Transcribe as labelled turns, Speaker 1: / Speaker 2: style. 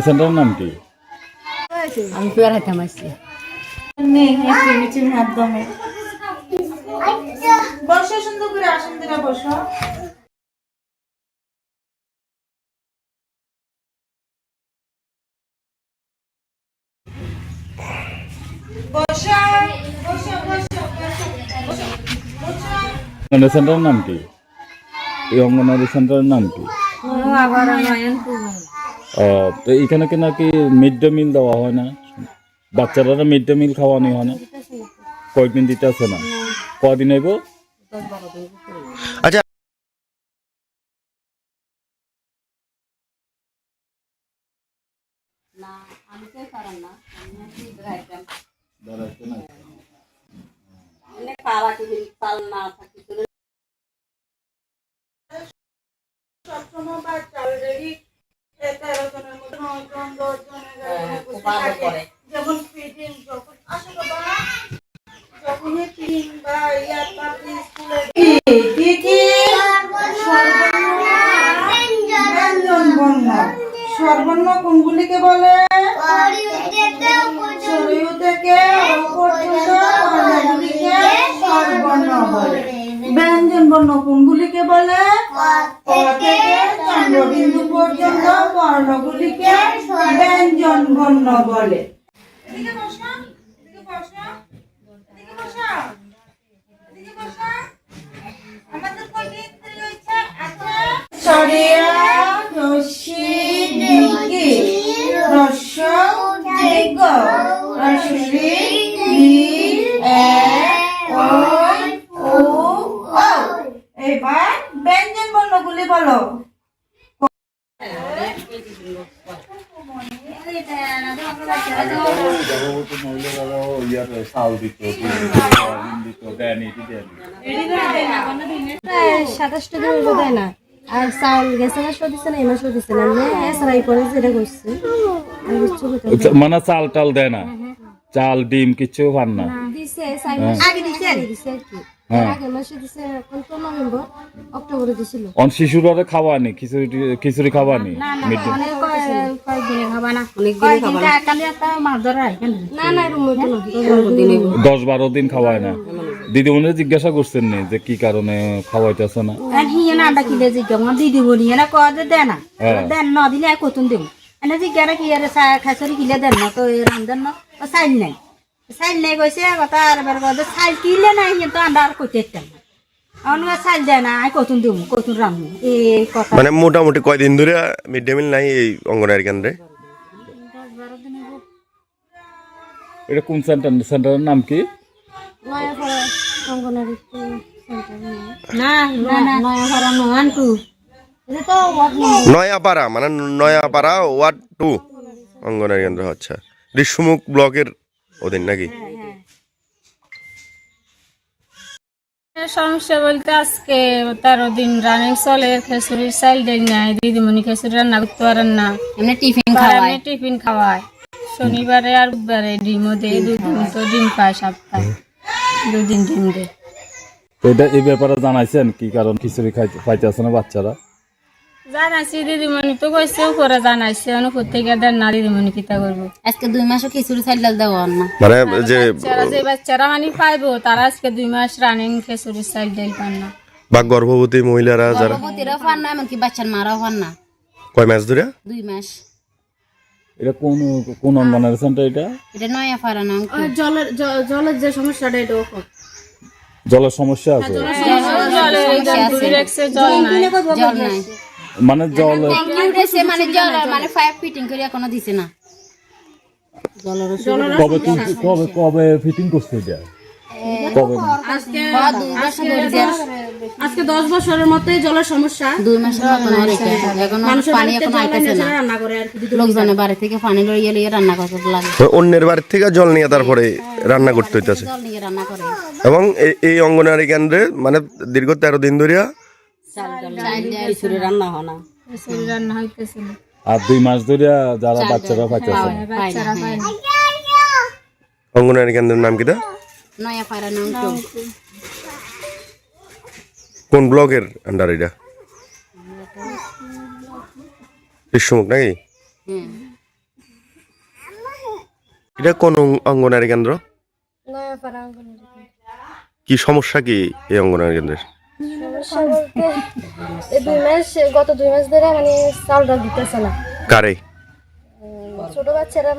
Speaker 1: সেন্টারের নাম কি?
Speaker 2: আমি পেয়ার হাতে মারছি
Speaker 3: মাধ্যমে বসো, সুন্দর করে আসন দিরা বসো।
Speaker 1: সেন্টারের নাম কি? এই অঙ্গনওয়াড়ি সেন্টারের নাম কি? তো এখানে কি নাকি মিড ডে মিল দেওয়া হয় না? বাচ্চারা মিড ডে মিল খাওয়ানো হয় না? কয়েকদিন দিতে আছে না? কদিন আইব?
Speaker 4: আচ্ছা,
Speaker 3: যেমন ফিটিং যখন আসো বাবা, যখনই ফিটিং বা ইয়ার পাবলিক স্কুলে সর্বর্ণ কোনগুলিকে বলে? সরিয়ু থেকে পর্যন্ত সর্বর্ণ বলে। ব্যঞ্জন বর্ণ কোনগুলিকে বলে? ক থেকে চন্দ্রবিন্দু পর্যন্ত বর্ণগুলিকে ব্যঞ্জন বর্ণ বলে। সরিয়া রশ্মি দীর্ঘ হ্রস্ব দীর্ঘ হ্রস্বী এবার ব্যঞ্জন বর্ণগুলি বলো।
Speaker 2: সাতাশটা দিন দেয় না, আর চাউল গেছে মাসও দিচ্ছে না, এই মাসও দিচ্ছে না, এছাড়াই করে যেটা করছে।
Speaker 1: মানে চাল টাল দেয় না? চাল ডিম কিছু পান না?
Speaker 2: দিছে আগে দিছে আর কি, আগে মাসে দিছে, এখন তো নভেম্বর অক্টোবরে দিছিল।
Speaker 1: শিশুরা খাওয়ানি, খিচুড়ি খাওয়ানি?
Speaker 2: কয়েকদিনে খাবা না, কালি একটা মাছ ধরা না না,
Speaker 1: 10-12 দিন খাওয়ায় না? দিদিমণি জিজ্ঞাসা করছেন নি যে কি কারণে খাওয়াইতেছে না?
Speaker 2: আমরা কিনে জিজ্ঞাসা দিদিমণি এনে কয়ে দেয় না, দেন ন দিলে কতন দেব এনে জিজ্ঞাসা কি খাচুরি কিলে দেন না, তো রান্ধেন না, চাইল নাই চাইল নাই কইছে কথা। আর এবার কথা চাইল কিনলে নাই, কিন্তু আমরা আর করতে না, অন্য চাইল দেয় না, কতন দেব কতন রান্ধবো, এই কথা।
Speaker 4: মানে মোটামুটি কয়দিন ধরে মিড ডে মিল নাই এই অঙ্গনওয়াড়ি কেন্দ্রে?
Speaker 2: 10-12 দিন হইব।
Speaker 1: এটা কোন সেন্টারের নাম কি?
Speaker 2: নয়াপাড়া অঙ্গনওয়াড়ি সেন্টার না, না না নয়াপাড়া নয়ানটু, এটা তো
Speaker 4: নয়াপাড়া, মানে নয়াপাড়া ওয়ার্ড 2 অঙ্গনওয়াড়ি কেন্দ্র। আচ্ছা, ঋষিমুখ ব্লকের অধীন নাকি?
Speaker 5: সমস্যা বলতে আজকে 13 দিন রানিং চলে, খেসুরির চাইল দেয় নাই, দিদিমণি খেসুরি রান্না করতে পারেন না, টিফিন খাওয়ায়। শনিবারে আর বুধবারে ডিমও দেয়, 2 দিন তো ডিম পায় সপ্তাহে, 2 দিন ডিম দেয়।
Speaker 1: এটা এই ব্যাপারে জানাইছেন কি কারণ খিচুড়ি খাইতেছে না বাচ্চারা?
Speaker 5: জানাইছি, দিদিমণি তো কইছে উপরে জানাইছে, অনুপুর থেকে দেন না, দিদিমণি কিতা করবো।
Speaker 2: আজকে 2 মাসও খিচুড়ি চাইল দেওয়া না,
Speaker 4: মানে যে
Speaker 5: বাচ্চারা মানে পাইবো, তারা আজকে 2 মাস রানিং খেসুরির চাইল দেয় পান না।
Speaker 4: বা গর্ভবতী মহিলারা যারা,
Speaker 2: গর্ভবতীরাও পান না, এমনকি বাচ্চার মারাও পান না।
Speaker 4: কয় মাস ধরে?
Speaker 2: 2 মাস।
Speaker 1: এটা কোন অঙ্গনওয়াড়ি সেন্টার?
Speaker 2: এটা নয়াপাড়া নাম।
Speaker 5: জলের যে সমস্যাটা, এটা
Speaker 1: জলের সমস্যা আছে?
Speaker 2: জল নাই,
Speaker 1: মানে জল
Speaker 2: মানে জল মানে পাইপ ফিটিং করে এখনো দিছে না।
Speaker 1: কবে ফিটিং করছে এটা? কবে?
Speaker 5: আজকে 10 বছরের মতোই জলের সমস্যা,
Speaker 2: 2 মাসের মতন এখন পানি এখন আইতেছে না, লোকজনের বাড়ি থেকে পানি লইয়ে লইয়ে রান্না করতে লাগে,
Speaker 4: অন্যের বাড়ি থেকে জল নিয়ে তারপরে রান্না করতে হইতেছে।
Speaker 2: জল নিয়ে রান্না করে।
Speaker 4: এবং এই অঙ্গনওয়াড়ি কেন্দ্রে মানে দীর্ঘ 13 দিন ধরে
Speaker 2: রান্না হয় না,
Speaker 5: রান্না হইতেছিল।
Speaker 1: আর 2 মাস ধরে যারা বাচ্চারা পাইতেছে না?
Speaker 4: অঙ্গনওয়াড়ি কেন্দ্রের নাম কিটা?
Speaker 2: নয়াপাড়া নাম।
Speaker 4: কোন ব্লকের আন্ডার এটা? ঋষ্যমুখ নাকি?
Speaker 2: হ্যাঁ
Speaker 4: এটা কোন অঙ্গনারী কেন্দ্র?
Speaker 5: নয়াপাড়া
Speaker 4: কি সমস্যা কি এই অঙ্গনারী কেন্দ্রের?
Speaker 5: সমস্যা বলতে গত 2 মাস ধরে মানে চালটা দিতেছে না।
Speaker 4: কারে?
Speaker 5: ছোট বাচ্চারা